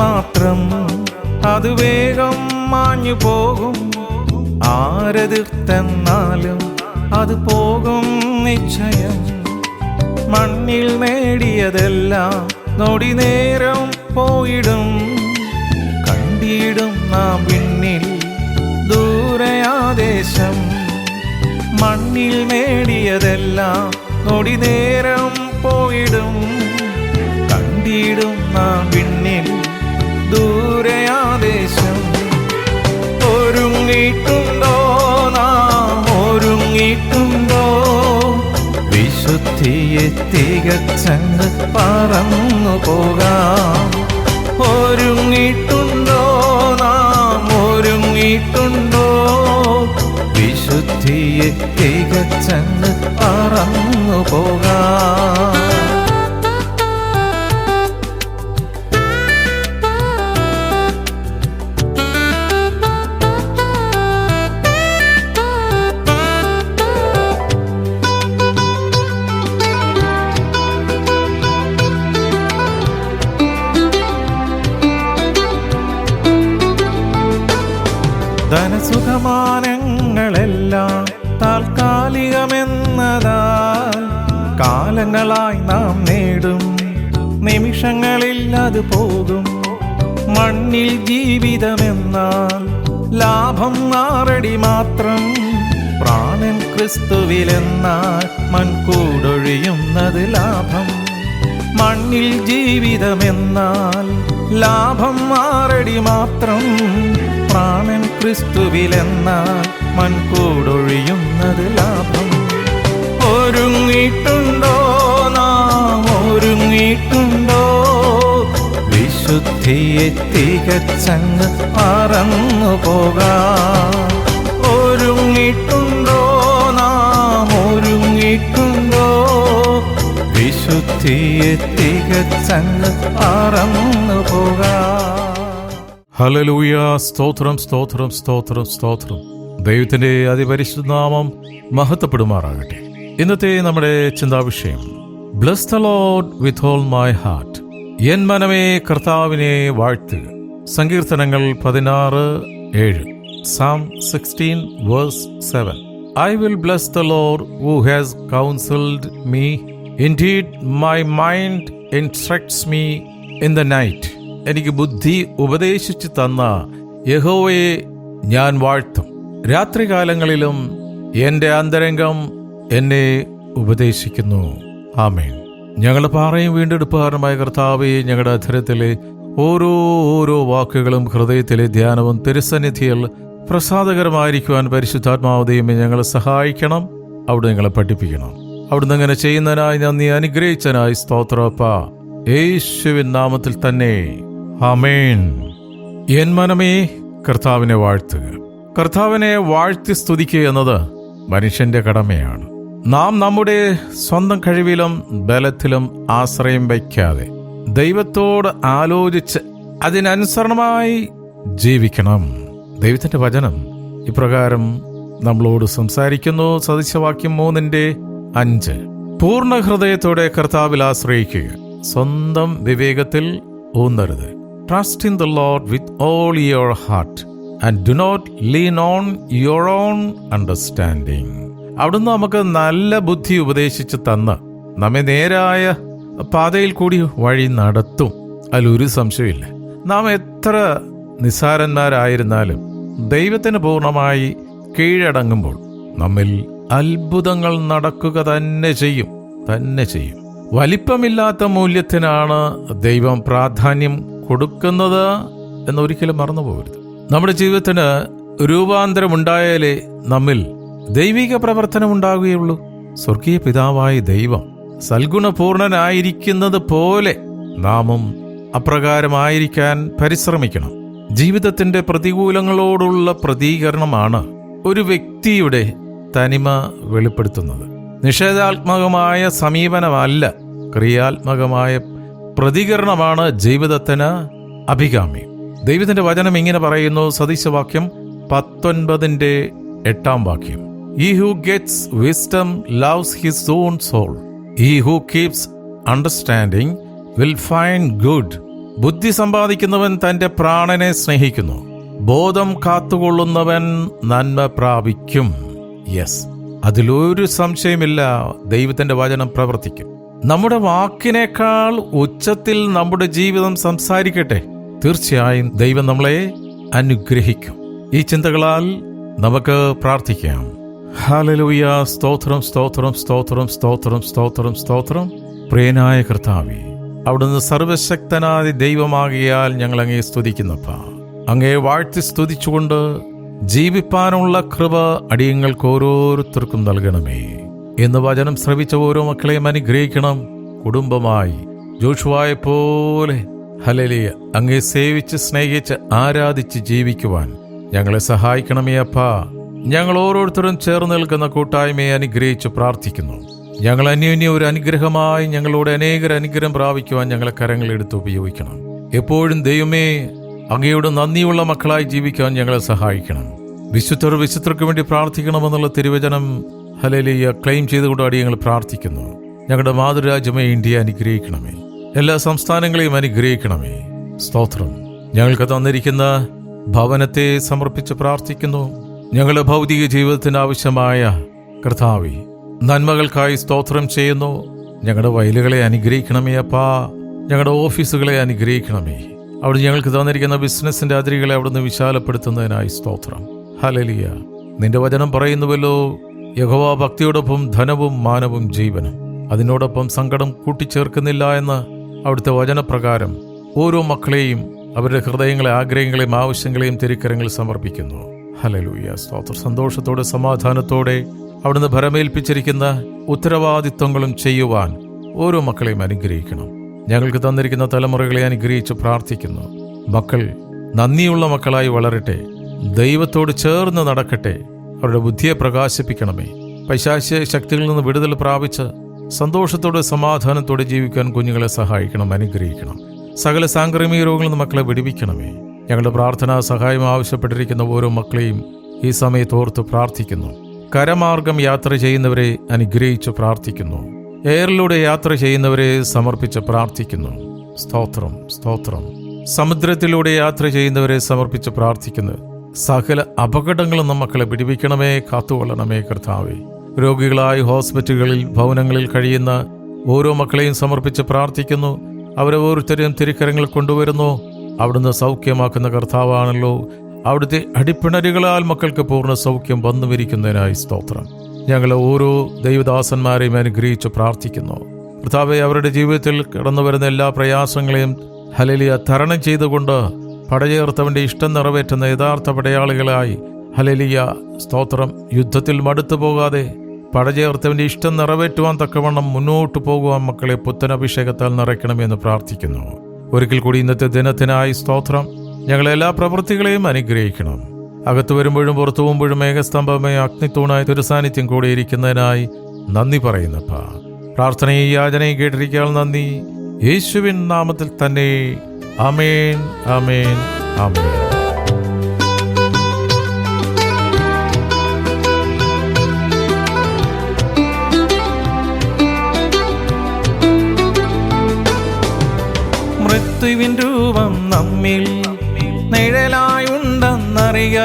മാത്രം, അത് വേഗം മാഞ്ഞു പോകും. ആരെതിർത്തെന്നാലും അത് പോകും നിശ്ചയം. മണ്ണിൽ നേടിയതെല്ലാം നൊടി നേരം പോയിടും. കണ്ടിടും നാം പിന്നിൽ ദൂരയാദേശം. മണ്ണിൽ നേടിയതെല്ലാം നൊടി നേരം പോയിടും. കണ്ടിടും നാം പിന്നിൽ ദൂരയാദേശം. ഒരുങ്ങിയിട്ടുണ്ടോ നാം, ഒരുങ്ങിയിട്ടുണ്ടോ? വിശുദ്ധിയെ തികച്ചങ്ങ് പറന്നു പോകാം. ഒരുങ്ങിയിട്ടുണ്ടോ നാം, ഒരുങ്ങിയിട്ടുണ്ടോ? വിശുദ്ധിയെ തികച്ചങ്ങ് പറന്നു പോകാം. ധനസുഖമാനങ്ങളെല്ലാം താൽക്കാലികമെന്നതാൽ കാലങ്ങളായി നാം നേടും. നിമിഷങ്ങളിൽ അത് പോകും. മണ്ണിൽ ജീവിതമെന്നാൽ ലാഭം 6 അടി മാത്രം. പ്രാണൻ ക്രിസ്തുവിലെന്നാൽ മൺകൂടൊഴിയുന്നത് ലാഭം. മണ്ണിൽ ജീവിതമെന്നാൽ ലാഭം 6 അടി മാത്രം. പ്രാണൻ ക്രിസ്തുവിലെന്നാൽ മൺകൂടൊഴിയുന്നത് ലാഭം. ഒരുങ്ങിയിട്ടുണ്ടോ നാം, ഒരുങ്ങിയിട്ടുണ്ടോ? വിശുദ്ധിയെ തികച്ചങ്ങ് പറന്നു പോകാം. ഒരുങ്ങിയിട്ടുണ്ടോ നാം, ഒരുങ്ങിയിട്ടുണ്ടോ? വിശുദ്ധിയെ തികച്ചങ്ങ് പറന്നു പോകാം. ഹല്ലേലൂയ. സ്തോത്രം, സ്തോത്രം, സ്തോത്രം, സ്തോത്രം. ദൈവത്തിന്റെ അതിപരിശുദ്ധ നാമം മഹത്വപ്പെടുമാറാകട്ടെ. ഇന്നത്തെ നമ്മുടെ ചിന്താവിഷയം, bless the Lord with all my heart. N മനമേ കർത്താവിനെ വാഴ്ത്തുക. സങ്കീർത്തനങ്ങൾ 16:7. Psalm 16:7. I will bless the Lord who has counseled me. Indeed, my mind instructs me in the night. എനിക്ക് ബുദ്ധി ഉപദേശിച്ചു തന്ന യഹോവയെ ഞാൻ വാഴ്ത്തും. രാത്രികാലങ്ങളിലും എൻ്റെ അന്തരംഗം എന്നെ ഉപദേശിക്കുന്നു. ആമേൻ. ഞങ്ങളുടെ പാറയും വീണ്ടെടുപ്പുകാരനുമായ കർത്താവേ, ഞങ്ങളുടെ അധരത്തിലെ ഓരോ വാക്കുകളും ഹൃദയത്തിലെ ധ്യാനവും തിരുസന്നിധിയിൽ പ്രസാദകരമായിരിക്കുവാൻ പരിശുദ്ധാത്മാവ് ദൈവമേ ഞങ്ങളെ സഹായിക്കണം. അവിടെ ഞങ്ങളെ പഠിപ്പിക്കണം. അവിടുന്ന് അങ്ങനെ ചെയ്യുന്നതിനായി നന്ദി, അനുഗ്രഹിച്ചതിനായി സ്തോത്രപ്പ. യേശുവിൻ നാമത്തിൽ തന്നെ ആമേൻ. എൻ മനമേ കർത്താവിനെ വാഴ്ത്തുക. കർത്താവിനെ വാഴ്ത്തി സ്തുതിക്കുക എന്നത് മനുഷ്യന്റെ കടമയാണ്. നാം നമ്മുടെ സ്വന്തം കഴിവിലും ബലത്തിലും ആശ്രയം വയ്ക്കാതെ ദൈവത്തോട് ആലോചിച്ച് അതിനനുസരണമായി ജീവിക്കണം. ദൈവത്തിന്റെ വചനം ഇപ്രകാരം നമ്മളോട് സംസാരിക്കുന്നു. സദൃശവാക്യം 3:5. പൂർണ്ണ ഹൃദയത്തോടെ കർത്താവിൽ ആശ്രയിക്കുക, സ്വന്തം വിവേകത്തിൽ ഊന്നരുത്. Trust in the Lord with all your heart and do not lean on your own understanding. അവിടുന്ന് നമുക്ക് നല്ല ബുദ്ധി ഉപദേശിച്ച് തന്ന് നമ്മെ നേരായ പാതയിൽ കൂടി വഴി നടത്തും. അതിലൊരു സംശയമില്ല. നാം എത്ര നിസ്സാരന്മാരായിരുന്നാലും ദൈവത്തിന് പൂർണ്ണമായി കീഴടങ്ങുമ്പോൾ നമ്മിൽ അത്ഭുതങ്ങൾ നടക്കുക തന്നെ ചെയ്യും. വലിപ്പമില്ലാത്ത മൂല്യത്തിനാണ് ദൈവം പ്രാധാന്യം കൊടുക്കുന്നത് എന്നൊരിക്കലും മറന്നുപോകരുത്. നമ്മുടെ ജീവിതത്തിന് രൂപാന്തരമുണ്ടായാലേ നമ്മിൽ ദൈവിക പ്രവർത്തനം ഉണ്ടാകുകയുള്ളൂ. സ്വർഗീയ പിതാവായ ദൈവം സൽഗുണപൂർണനായിരിക്കുന്നത് പോലെ നാമും അപ്രകാരമായിരിക്കാൻ പരിശ്രമിക്കണം. ജീവിതത്തിന്റെ പ്രതികൂലങ്ങളോടുള്ള പ്രതികരണമാണ് ഒരു വ്യക്തിയുടെ തനിമ വെളിപ്പെടുത്തുന്നത്. നിഷേധാത്മകമായ സമീപനമല്ല, ക്രിയാത്മകമായ പ്രതികരണമാണ് ജീവിതത്തിന് അഭികാമ്യം. ദൈവത്തിന്റെ വചനം ഇങ്ങനെ പറയുന്നു. സദൃശവാക്യം 19:8. He who gets wisdom loves his own soul. He who keeps understanding will find good ബുദ്ധി സമ്പാദിക്കുന്നവൻ തന്റെ പ്രാണനെ സ്നേഹിക്കുന്നു. ബോധം കാത്തുകൊള്ളുന്നവൻ നന്മ പ്രാപിക്കും. യെസ്, അതിലൊരു സംശയമില്ല. ദൈവത്തിന്റെ വചനം പ്രവർത്തിക്കും. നമ്മുടെ വാക്കിനേക്കാൾ ഉച്ചത്തിൽ നമ്മുടെ ജീവിതം സംസാരിക്കട്ടെ. തീർച്ചയായും ദൈവം നമ്മളെ അനുഗ്രഹിക്കും. ഈ ചിന്തകളാൽ നമുക്ക് പ്രാർത്ഥിക്കാം. ഹല്ലേലൂയ. സ്തോത്രം, സ്തോത്രം, സ്തോത്രം, സ്തോത്രം, സ്തോത്രം, സ്തോത്രം. പ്രിയനായ കർത്താവേ, അവിടുന്ന് സർവശക്തനായ ദൈവമാകിയാൽ ഞങ്ങൾ അങ്ങയെ സ്തുതിക്കുന്നപ്പാ. അങ്ങയെ വാഴ്ത്തി സ്തുതിച്ചുകൊണ്ട് ജീവിപ്പാനുള്ള കൃപ അടിയങ്ങൾക്ക് ഓരോരുത്തർക്കും നൽകണമേ. എന്ന് വചനം ശ്രവിച്ച ഓരോ മക്കളെയും അനുഗ്രഹിക്കണം. കുടുംബമായി ജോഷുവായെ പോലെ ഹല്ലേലൂയ അങ്ങയെ സേവിച്ച് സ്നേഹിച്ച് ആരാധിച്ച് ജീവിക്കുവാൻ ഞങ്ങളെ സഹായിക്കണമേ അപ്പാ. ഞങ്ങൾ ഓരോരുത്തരും ചേർന്ന് നിൽക്കുന്ന കൂട്ടായ്മയെ അനുഗ്രഹിച്ച് പ്രാർത്ഥിക്കുന്നു. ഞങ്ങൾ അന്യോന്യം ഒരു അനുഗ്രഹമായി ഞങ്ങളോട് അനേകർ അനുഗ്രഹം പ്രാപിക്കുവാൻ ഞങ്ങളെ കരങ്ങളെടുത്ത് ഉപയോഗിക്കണം. എപ്പോഴും ദൈവമേ അങ്ങയോട് നന്ദിയുള്ള മക്കളായി ജീവിക്കാൻ ഞങ്ങളെ സഹായിക്കണം. വിശുദ്ധർക്ക് വേണ്ടി പ്രാർത്ഥിക്കണമെന്നുള്ള തിരുവചനം ഹല്ലേലൂയ ക്ലെയിം ചെയ്തുകൊണ്ട് അടിയങ്ങൾ പ്രാർത്ഥിക്കുന്നു. ഞങ്ങളുടെ മാതൃരാജ്യമേ ഇന്ത്യയെ അനുഗ്രഹിക്കണമേ. എല്ലാ സംസ്ഥാനങ്ങളെയും അനുഗ്രഹിക്കണമേ. സ്തോത്രം. ഞങ്ങൾക്ക് തന്നിരിക്കുന്ന ഭവനത്തെ സമർപ്പിച്ച് പ്രാർത്ഥിക്കുന്നു. ഞങ്ങളുടെ ഭൗതിക ജീവിതത്തിന് ആവശ്യമായ കർത്താവേ നന്മകൾക്കായി സ്തോത്രം ചെയ്യുന്നു. ഞങ്ങളുടെ വയലുകളെ അനുഗ്രഹിക്കണമേ അപ്പാ. ഞങ്ങളുടെ ഓഫീസുകളെ അനുഗ്രഹിക്കണമേ. അവിടെ ഞങ്ങൾക്ക് തന്നിരിക്കുന്ന ബിസിനസിന്റെ അതിരുകളെ അവിടുന്ന് വിശാലപ്പെടുത്തുന്നതിനായി സ്തോത്രം. ഹല്ലേലൂയ. നിന്റെ വചനം പറയുന്നുവല്ലോ, യഹോവ ഭക്തിയോടൊപ്പം ധനവും മാനവും ജീവനും, അതിനോടൊപ്പം സങ്കടം കൂട്ടിച്ചേർക്കുന്നില്ല എന്ന് അവിടുത്തെ വചനപ്രകാരം ഓരോ മക്കളെയും അവരുടെ ഹൃദയങ്ങളെ, ആഗ്രഹങ്ങളെയും ആവശ്യങ്ങളെയും തിരുക്കരങ്ങളിൽ സമർപ്പിക്കുന്നു. ഹല്ലേലൂയ. സ്തോത്രം. സന്തോഷത്തോടെ സമാധാനത്തോടെ അവിടുന്ന് ഭരമേൽപ്പിച്ചിരിക്കുന്ന ഉത്തരവാദിത്വങ്ങളും ചെയ്യുവാൻ ഓരോ മക്കളെയും അനുഗ്രഹിക്കണം. ഞങ്ങൾക്ക് തന്നിരിക്കുന്ന തലമുറകളെ അനുഗ്രഹിച്ച് പ്രാർത്ഥിക്കുന്നു. മക്കൾ നന്ദിയുള്ള മക്കളായി വളരട്ടെ. ദൈവത്തോട് ചേർന്ന് നടക്കട്ടെ. അവരുടെ ബുദ്ധിയെ പ്രകാശിപ്പിക്കണമേ. പൈശാചിക ശക്തികളിൽ നിന്ന് വിടുതൽ പ്രാപിച്ച് സന്തോഷത്തോടെ സമാധാനത്തോടെ ജീവിക്കാൻ കുഞ്ഞുങ്ങളെ സഹായിക്കണം, അനുഗ്രഹിക്കണം. സകല സാംക്രമിക രോഗങ്ങളിൽ നിന്ന് മക്കളെ വിടുവിക്കണമേ. ഞങ്ങളുടെ പ്രാർത്ഥനാ സഹായം ആവശ്യപ്പെട്ടിരിക്കുന്ന ഓരോ മക്കളെയും ഈ സമയത്ത് ഓർത്ത് പ്രാർത്ഥിക്കുന്നു. കരമാർഗം യാത്ര ചെയ്യുന്നവരെ അനുഗ്രഹിച്ച് പ്രാർത്ഥിക്കുന്നു. എയറിലൂടെ യാത്ര ചെയ്യുന്നവരെ സമർപ്പിച്ച് പ്രാർത്ഥിക്കുന്നു. സ്തോത്രം, സ്തോത്രം. സമുദ്രത്തിലൂടെ യാത്ര ചെയ്യുന്നവരെ സമർപ്പിച്ച് പ്രാർത്ഥിക്കുന്നു. സകല അപകടങ്ങളും മക്കളെ വിടുവിക്കണമേ, കാത്തുകൊള്ളണമേ കർത്താവേ. രോഗികളായി ഹോസ്പിറ്റലുകളിൽ, ഭവനങ്ങളിൽ കഴിയുന്ന ഓരോ മക്കളെയും സമർപ്പിച്ച് പ്രാർത്ഥിക്കുന്നു. അവരെ ഓരോരുത്തരെയും തിരുക്കരങ്ങൾ കൊണ്ടുവരുന്നു. അവിടുന്ന് സൗഖ്യമാക്കുന്ന കർത്താവാണല്ലോ. അവിടുത്തെ അടിപ്പിണരുകളാൽ മക്കൾക്ക് പൂർണ്ണ സൗഖ്യം വന്നുവരിക്കുന്നതിനായി സ്തോത്രം. ഞങ്ങളെ ഓരോ ദൈവദാസന്മാരെയും അനുഗ്രഹിച്ച് പ്രാർത്ഥിക്കുന്നു. കർത്താവേ, അവരുടെ ജീവിതത്തിൽ കടന്നു വരുന്ന എല്ലാ പ്രയാസങ്ങളെയും ഹല്ലേലൂയ തരണം ചെയ്തുകൊണ്ട് പടചേർത്തവന്റെ ഇഷ്ടം നിറവേറ്റുന്ന യഥാർത്ഥ പടയാളികളായി ഹല്ലേലൂയ സ്തോത്രം. യുദ്ധത്തിൽ മടുത്തു പോകാതെ പടചേർത്തവന്റെ ഇഷ്ടം നിറവേറ്റുവാൻ തക്കവണ്ണം മുന്നോട്ട് പോകുവാൻ മക്കളെ പുത്തനഭിഷേകത്താൽ നിറയ്ക്കണമെന്ന് പ്രാർത്ഥിക്കുന്നു. ഒരിക്കൽ കൂടി ഇന്നത്തെ ദിനത്തിനായി സ്തോത്രം. ഞങ്ങളെല്ലാ പ്രവൃത്തികളെയും അനുഗ്രഹിക്കണം. അകത്തു വരുമ്പോഴും പുറത്തു പോകുമ്പോഴും മേഘസ്തംഭമേ അഗ്നിത്തൂണായി തിരുസാന്നിധ്യം കൂടെ ഇരിക്കുന്നതിനായി നന്ദി പറയുന്നപ്പാ. പ്രാർത്ഥനയും യാചനയും കേട്ടിരിക്കാൻ നന്ദി. യേശുവിൻ നാമത്തിൽ തന്നെ. ആമേൻ, ആമേൻ, ആമേൻ. മൃത്യുവിൻ രൂപം നമ്മിൽ നിഴലായുണ്ടെന്നറിയ,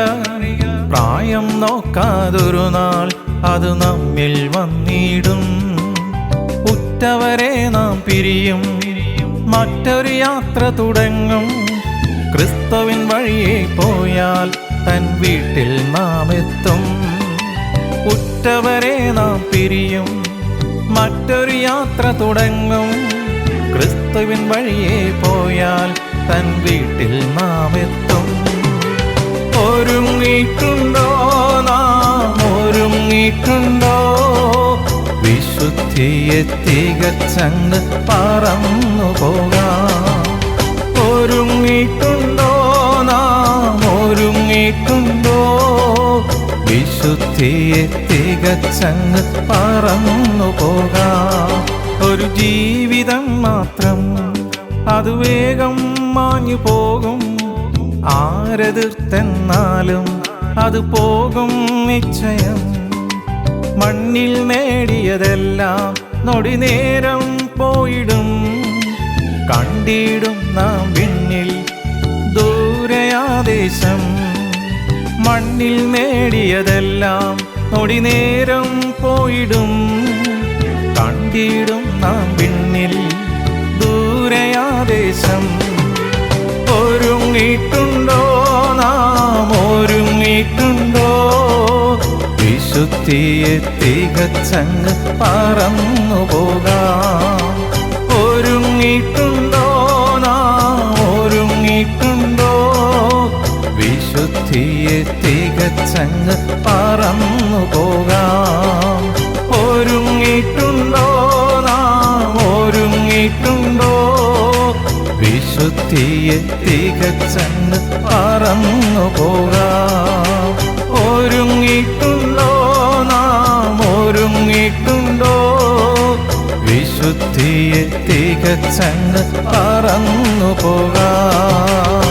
പ്രായം നോക്കാതൊരു നാൾ അത് നമ്മിൽ വന്നിടും. ഉറ്റവരെ നാം പിരിയും, മറ്റൊരു യാത്ര തുടങ്ങും. ക്രിസ്തുവിൻ വഴിയെ പോയാൽ തൻ വീട്ടിൽ നാം എത്തും. ഉറ്റവരെ നാം പിരിയും, മറ്റൊരു യാത്ര തുടങ്ങും. ക്രിസ്തുവിൻ വഴിയെ പോയാൽ തൻ വീട്ടിൽ നാം എത്തും. ഒരുങ്ങിയിട്ടുണ്ടോ നാം, ഒരുങ്ങിയിട്ടുണ്ടോ? വിശുദ്ധിയെ തികച്ചങ്ങ് പറന്നു പോകാം. ഒരുങ്ങിയിട്ടുണ്ടോ നാം, ഒരുങ്ങിയിട്ടുണ്ടോ? വിശുദ്ധിയെ തികച്ചങ്ങ് പറന്നു പോകാം. ഒരു ജീവിതം മാത്രം, അത് വേഗം മാഞ്ഞു പോകും. ആരെതിർത്തെന്നാലും അത് പോകും നിശ്ചയം. മണ്ണിൽ നേടിയതെല്ലാം നൊടി നേരം പോയിടും. കണ്ടിടും നാം ദേശം. മണ്ണിൽ നേടിയതെല്ലാം നൊടിനേരം പോയിടും. കണ്ടിടും നാം വിണ്ണിൽ ദൂരയാദേശം. ഒരുങ്ങിയിട്ടുണ്ടോ നാം, ഒരുങ്ങിയിട്ടുണ്ടോ? വിശുദ്ധിയെ തികച്ചങ്ങ് പറന്നു പോകാം. ഒരുങ്ങിയിട്ടുണ്ടോ നാം, ഒരുങ്ങിയിട്ടുണ്ടോ? വിശുദ്ധിയെ തികച്ചങ്ങ് പറന്നു പോകാം. ഒരുങ്ങിയിട്ടുണ്ടോ നാം, ഒരുങ്ങിയിട്ടുണ്ടോ? വിശുദ്ധിയെ തികച്ചങ്ങ് പറന്നു പോകാം. ഒരുങ്ങിയിട്ടുണ്ടോ നാം, ഒരുങ്ങിയിട്ടുണ്ടോ? വിശുദ്ധിയെ തികച്ചങ്ങ് പറന്നു പോകാം.